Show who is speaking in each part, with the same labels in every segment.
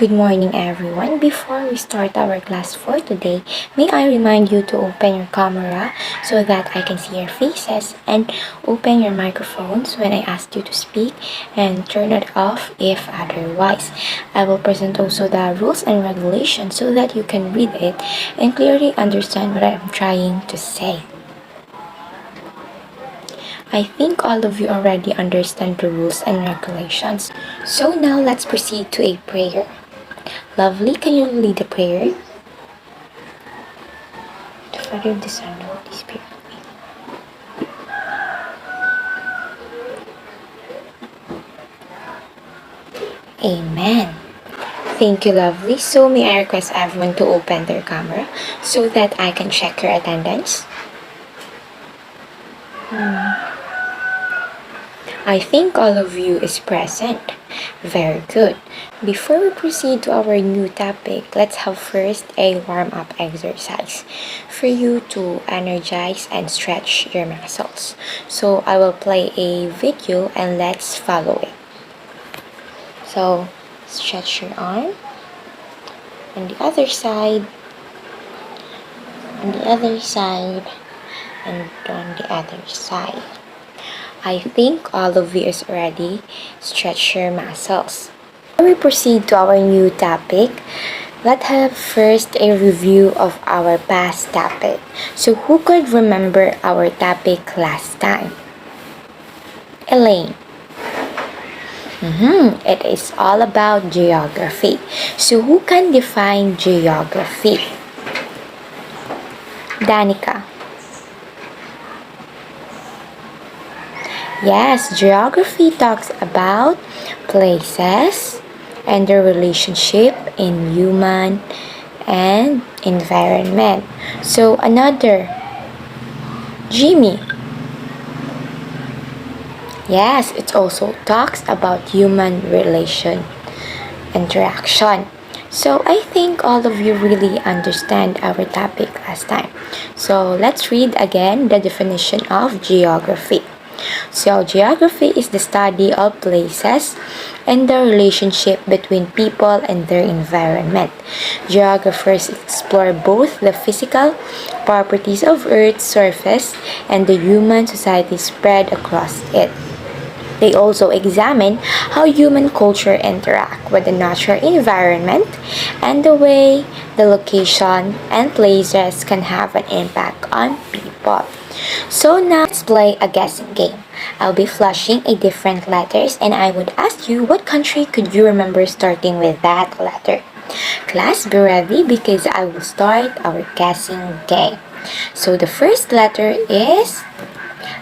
Speaker 1: Good morning, everyone. Before we start our class for today, may I remind you to open your camera so that I can see your faces, and open your microphones when I ask you to speak, and turn it off if otherwise. I will present also the rules and regulations so that you can read it and clearly understand what I am trying to say. I think all of you already understand the rules and regulations. So now let's proceed to a prayer. Lovely, can you lead the prayer? The Father, of the Son, and the Holy Spirit. Amen. Thank you, Lovely. So may I request everyone to open their camera so that I can check your attendance? I think all of you is present. Very good. Before we proceed to our new topic, let's have first a warm-up exercise for you to energize and stretch your muscles. So I will play a video and let's follow it. So stretch your arm on the other side, on the other side, and on the other side. I think all of you is ready. Stretch your muscles. Before we proceed to our new topic, let's have first a review of our past topic. So who could remember our topic last time? Elaine. It is all about geography. So who can define geography? Danica. Yes, geography talks about places and their relationship in human and environment. So another, Jimmy. Yes, it also talks about human relation interaction. So I think all of you really understand our topic last time. So let's read again the definition of geography. So geography is the study of places and the relationship between people and their environment. Geographers explore both the physical properties of Earth's surface and the human society spread across it. They also examine how human culture interact with the natural environment and the way the location and places can have an impact on people. So now let's play a guessing game. I'll be flashing a different letters and I would ask you what country could you remember starting with that letter. Class, be ready because I will start our guessing game. So the first letter is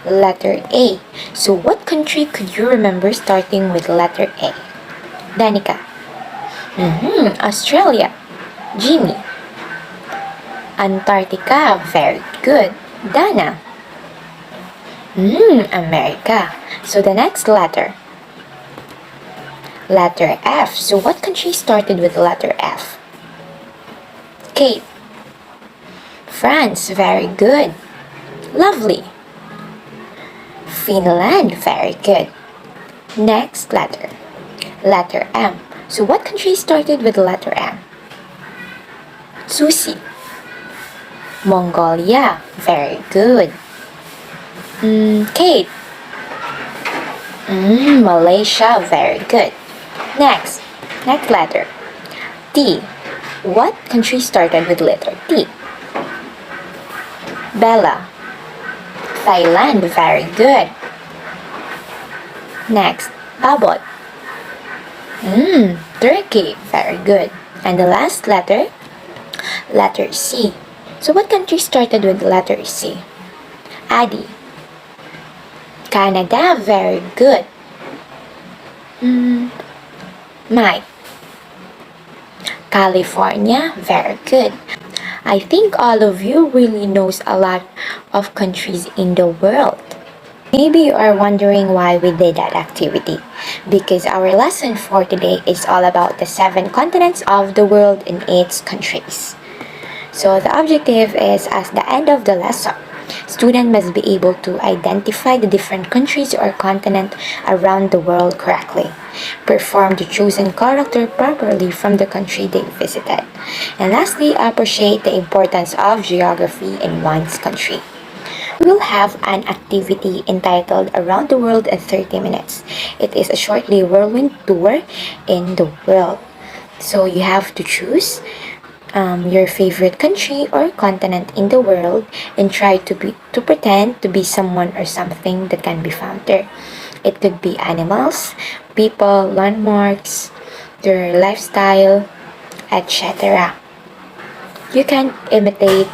Speaker 1: letter A. So what country could you remember starting with letter A? Danica. Australia. Jimmy. Antarctica. Very good. Dana. America. So the next letter. Letter F. So what country started with letter F? Kate. France. Very good. Lovely. Finland. Very good. Next letter. Letter M. So what country started with letter M? Susie. Mongolia. Very good. Kate. Malaysia. Very good. Next letter. T. What country started with letter T? Bella. Thailand. Very good. Next, Babot. Turkey. Very good. And the last letter, letter C. So what country started with the letter C? Adi. Canada. Very good. Mike. California. Very good. I think all of you really knows a lot of countries in the world. Maybe you are wondering why we did that activity. Because our lesson for today is all about the 7 continents of the world and its countries. So the objective is at the end of the lesson. Students must be able to identify the different countries or continent around the world correctly, perform the chosen character properly from the country they visited, and lastly, appreciate the importance of geography in one's country. We will have an activity entitled Around the World in 30 Minutes. It is a shortly whirlwind tour in the world. So you have to choose your favorite country or continent in the world and try to pretend to be someone or something that can be found there. It could be animals, people, landmarks, their lifestyle, etc. You can imitate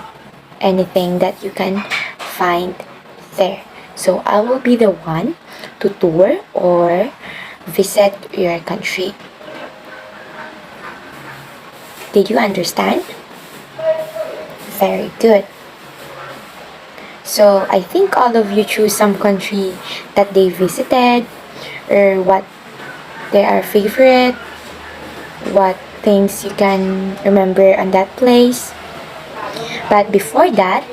Speaker 1: anything that you can find there. So I will be the one to tour or visit your country. Did you understand? Very good. So I think all of you choose some country that they visited or what they are favorite, what things you can remember on that place. But before that,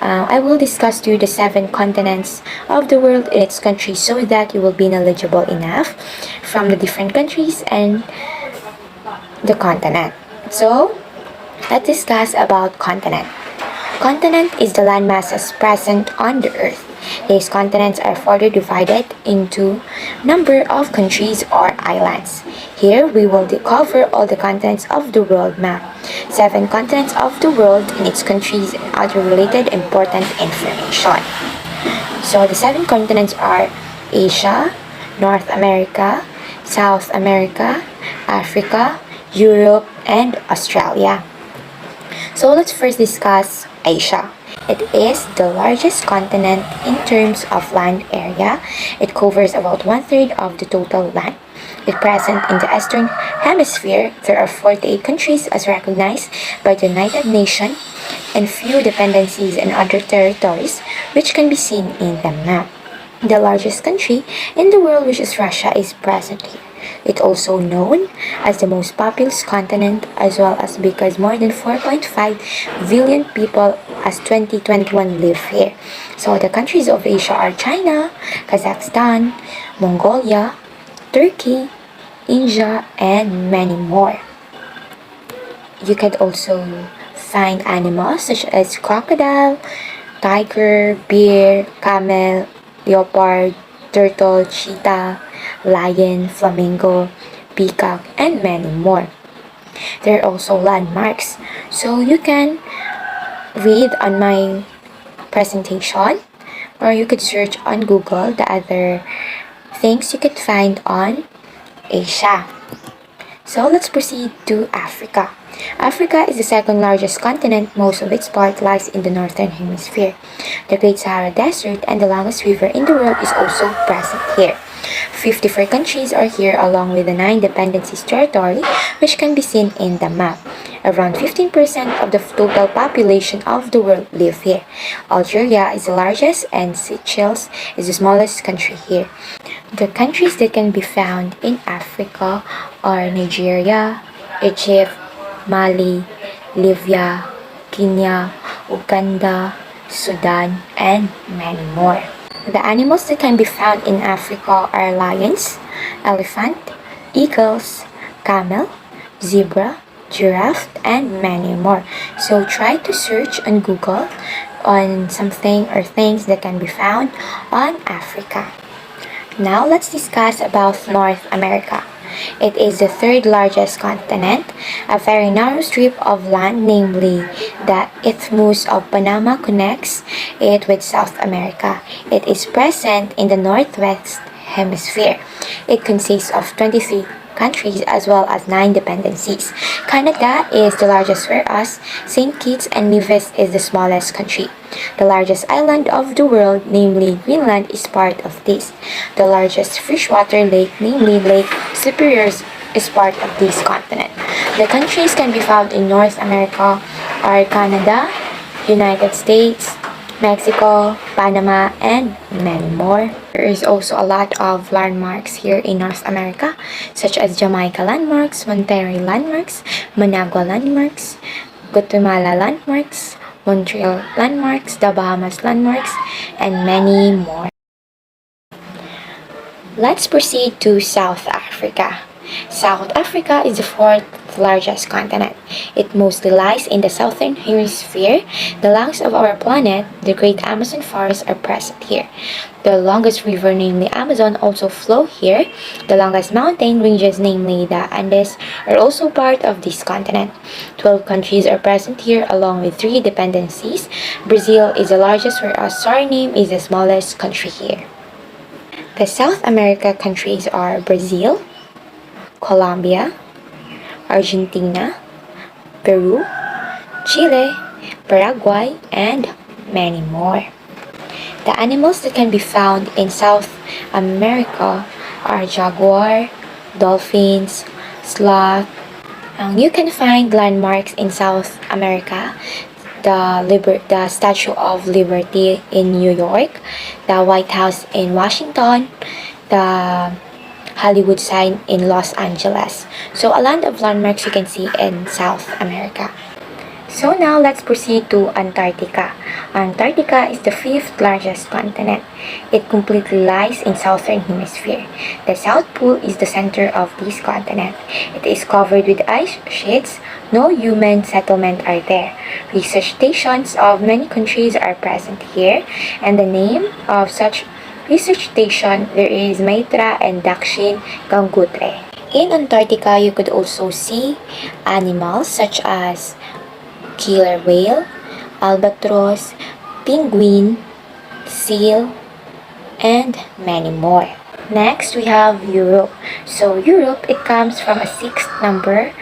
Speaker 1: I will discuss to you the 7 continents of the world and its countries so that you will be knowledgeable enough from the different countries and the continent. So, let's discuss about continent. Continent is the land masses present on the earth. These continents are further divided into number of countries or islands. Here we will cover all the continents of the world map, 7 continents of the world and its countries and other related important information. So the 7 continents are Asia, North America, South America, Africa, Europe, and Australia. So let's first discuss Asia. It is the largest continent in terms of land area. It covers about 1/3 of the total land. It's present in the Eastern Hemisphere. There are 48 countries as recognized by the United Nations and few dependencies and other territories which can be seen in the map. The largest country in the world, which is Russia, is present here. It's also known as the most populous continent as well as because more than 4.5 billion people as 2021 live here. So the countries of Asia are China, Kazakhstan, Mongolia, Turkey, India, and many more. You can also find animals such as crocodile, tiger, bear, camel, leopard, turtle, cheetah, lion, flamingo, peacock, and many more. There are also landmarks, so you can read on my presentation or you could search on Google the other things you could find on Asia. So let's proceed to Africa. Africa is the second largest continent. Most of its part lies in the northern hemisphere. The Great Sahara Desert and the longest river in the world is also present here. 54 countries are here along with the 9 dependencies territory which can be seen in the map. Around 15% of the total population of the world live here. Algeria is the largest and Seychelles is the smallest country here. The countries that can be found in Africa are Nigeria, Egypt, Mali, Libya, Kenya, Uganda, Sudan, and many more. The animals that can be found in Africa are lions, elephant, eagles, camel, zebra, giraffe, and many more. So try to search on Google on something or things that can be found on Africa. Now let's discuss about North America. It is the third largest continent. A very narrow strip of land, namely the Isthmus of Panama, connects it with South America. It is present in the northwest hemisphere. It consists of 23 countries as well as 9 dependencies. Canada is the largest, whereas St. Kitts and Nevis is the smallest country. The largest island of the world, namely Greenland, is part of this. The largest freshwater lake, namely Lake Superior, is part of this continent. The countries can be found in North America are Canada, United States, Mexico, Panama, and many more. There is also a lot of landmarks here in North America, such as Jamaica landmarks, Monterey landmarks, Managua landmarks, Guatemala landmarks, Montreal landmarks, the Bahamas landmarks, and many more. Let's proceed to South Africa. South Africa is the fourth largest continent. It mostly lies in the southern hemisphere. The lungs of our planet, the great Amazon forests, are present here. The longest river, namely Amazon, also flow here. The longest mountain ranges, namely the Andes, are also part of this continent. 12 countries are present here, along with 3 dependencies. Brazil is the largest, whereas Suriname is the smallest country here. The South America countries are Brazil, Colombia, Argentina, Peru, Chile, Paraguay, and many more. The animals that can be found in South America are jaguar, dolphins, sloth. You can find landmarks in South America, the Statue of Liberty in New York, the White House in Washington, the Hollywood sign in Los Angeles. So a lot of landmarks you can see in South America. So now let's proceed to Antarctica. Antarctica is the fifth largest continent. It completely lies in southern hemisphere. The South Pole is the center of this continent. It is covered with ice sheets. No human settlement are there. Research stations of many countries are present here, and the name of such research station there is Maitra and Dakshin Gangotri. In Antarctica, you could also see animals such as killer whale, albatross, penguin, seal, and many more. Next, we have Europe. So Europe, it comes from a sixth number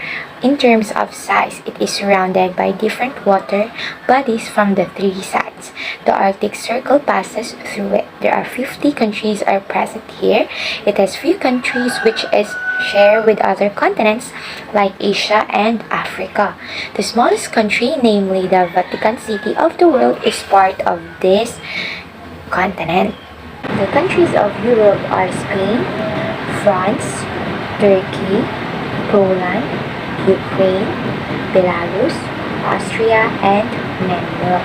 Speaker 1: in terms of size. It is surrounded by different water bodies from the 3 sides. The Arctic Circle passes through it. There are 50 countries are present here. It has few countries which is shared with other continents like Asia and Africa. The smallest country, namely the Vatican City of the world, is part of this continent. The countries of Europe are Spain, France, Turkey, Poland, Ukraine, Belarus, Austria, and many more.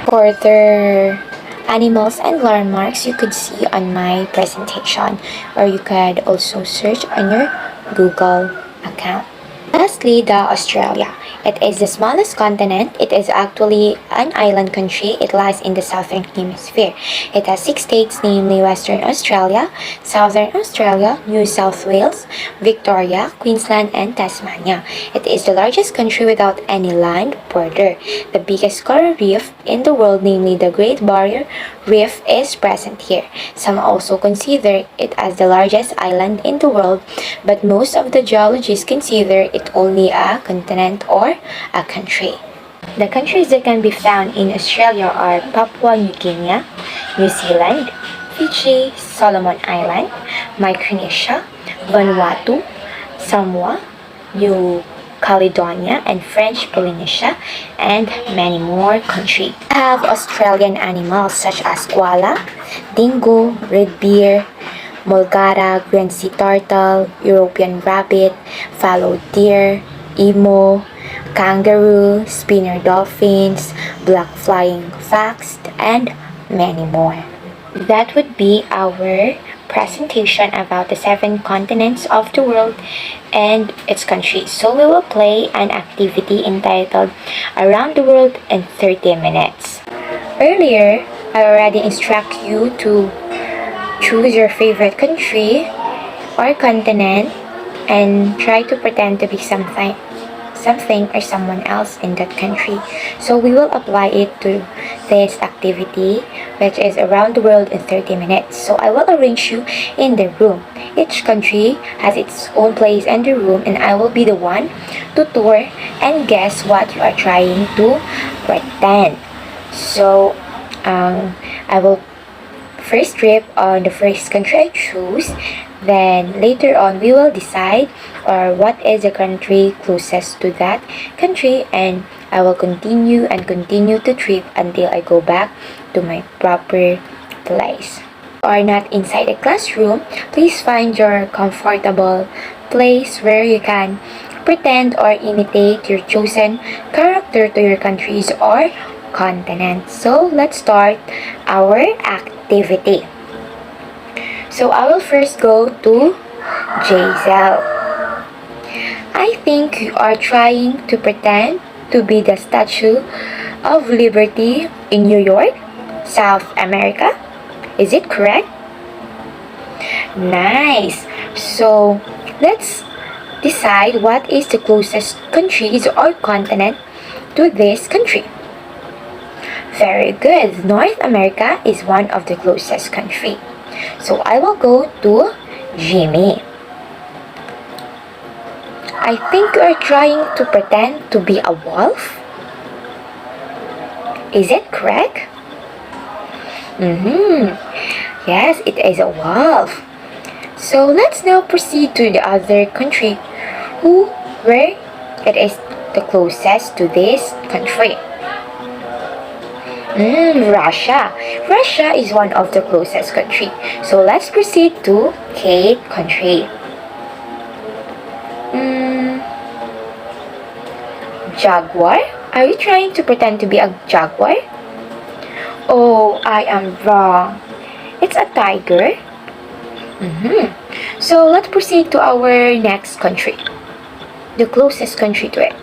Speaker 1: Further animals and landmarks you could see on my presentation, or you could also search on your Google account. Lastly, the Australia. It is the smallest continent. It is actually an island country. It lies in the southern hemisphere. It has 6 states, namely Western Australia, Southern Australia, New South Wales, Victoria, Queensland, and Tasmania. It is the largest country without any land border. The biggest coral reef in the world, namely the Great Barrier Reef, is present here. Some also consider it as the largest island in the world, but most of the geologists consider it only a continent or a country. The countries that can be found in Australia are Papua New Guinea, New Zealand, Fiji, Solomon Island, Micronesia, Vanuatu, Samoa, New Caledonia, and French Polynesia, and many more countries. We have Australian animals such as koala, dingo, red bear, mulgara, grand sea turtle, European rabbit, fallow deer, emu, kangaroo, spinner dolphins, black flying fox, and many more. That would be our presentation about the 7 continents of the world and its countries. So we will play an activity entitled Around the World in 30 minutes. Earlier, I already instruct you to choose your favorite country or continent and try to pretend to be something or someone else in that country. So we will apply it to this activity, which is Around the World in 30 minutes. So I will arrange you in the room. Each country has its own place in the room, and I will be the one to tour and guess what you are trying to pretend. So I will first trip on the first country I choose. Then later on we will decide what is the country closest to that country, and I will continue to trip until I go back to my proper place. If you are not inside the classroom, please find your comfortable place where you can pretend or imitate your chosen character to your countries or continent. So let's start our activity. So I will first go to Jazel. I think you are trying to pretend to be the Statue of Liberty in New York, South America. Is it correct? Nice. So let's decide what is the closest countries or continent to this country. Very good. North America is one of the closest country. So I will go to Jimmy. I think you are trying to pretend to be a wolf. Is it correct? Yes, it is a wolf. So let's now proceed to the other country where it is the closest to this country. Russia. Russia is one of the closest country. So let's proceed to Kate country. Jaguar? Are you trying to pretend to be a jaguar? Oh, I am wrong. It's a tiger. So let's proceed to our next country. The closest country to it.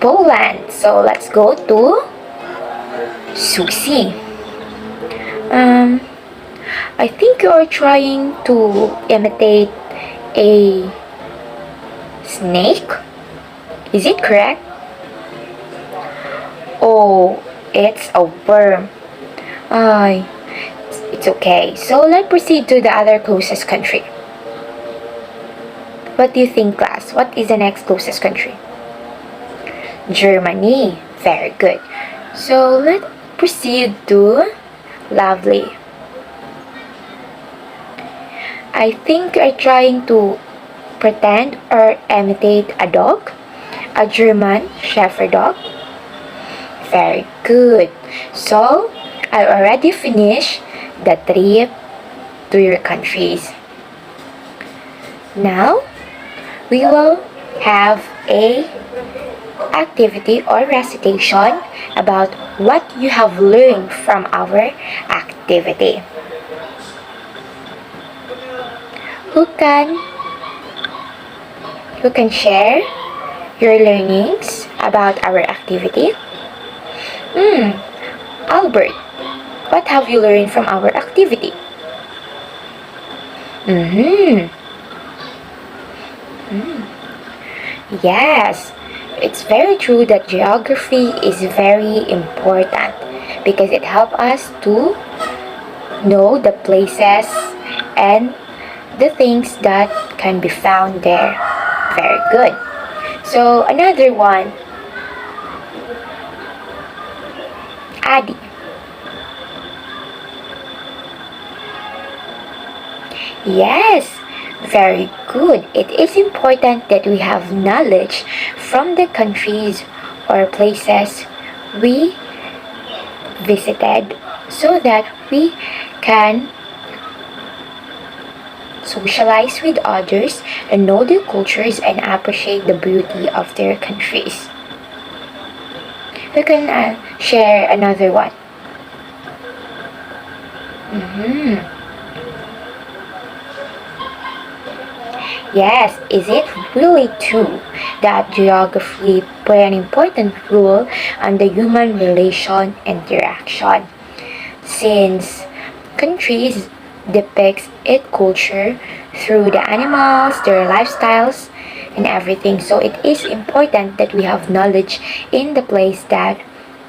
Speaker 1: Poland. So let's go to Susie. I think you're trying to imitate a snake. Is it correct? Oh, it's a worm. It's okay. So let's proceed to the other closest country. What do you think, class? What is the next closest country? Germany. Very good. So let's proceed to Lovely. I think you're trying to pretend or imitate a dog, a German Shepherd dog. Very good. So I already finished the trip to your countries. Now we will have a activity or recitation about what you have learned from our activity. Who can share your learnings about our activity? Albert, what have you learned from our activity? Yes, it's very true that geography is very important because it helps us to know the places and the things that can be found there. Very good. So another one, Adi. Yes, very good. It is important that we have knowledge from the countries or places we visited so that we can socialize with others and know their cultures and appreciate the beauty of their countries. We can share another one. Yes, is it really true that geography play an important role on the human relation interaction? Since countries depicts its culture through the animals, their lifestyles, and everything. So it is important that we have knowledge in the place that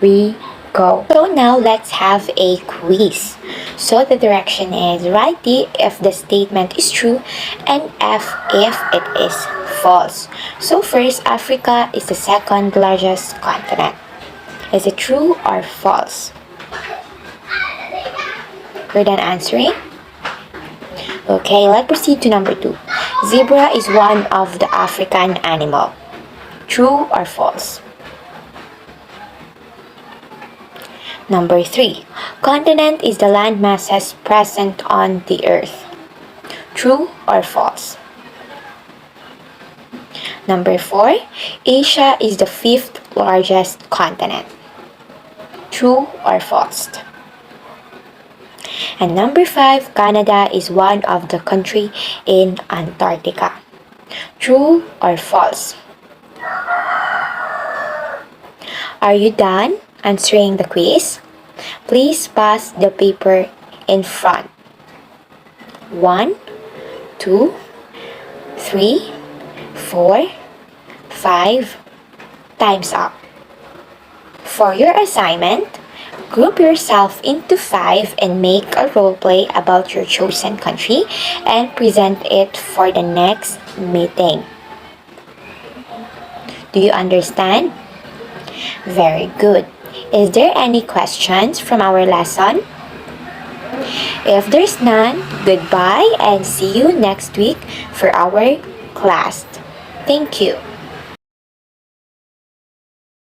Speaker 1: we go. So now let's have a quiz. So the direction is write D if the statement is true and F if it is false. So first, Africa is the second largest continent. Is it true or false? We're done answering. Okay, let's proceed to number 2. Zebra is one of the African animal. True or false? Number 3. Continent is the land masses present on the earth. True or false? Number 4. Asia is the 5th largest continent? True or false? And number 5, Canada is one of the country in Antarctica. True or false? Are you done answering the quiz? Please pass the paper in front. 1, 2, 3, 4, 5. Time's up. For your assignment, group yourself into 5 and make a role play about your chosen country and present it for the next meeting. Do you understand? Very good. Is there any questions from our lesson? If there's none, goodbye and see you next week for our class. Thank you.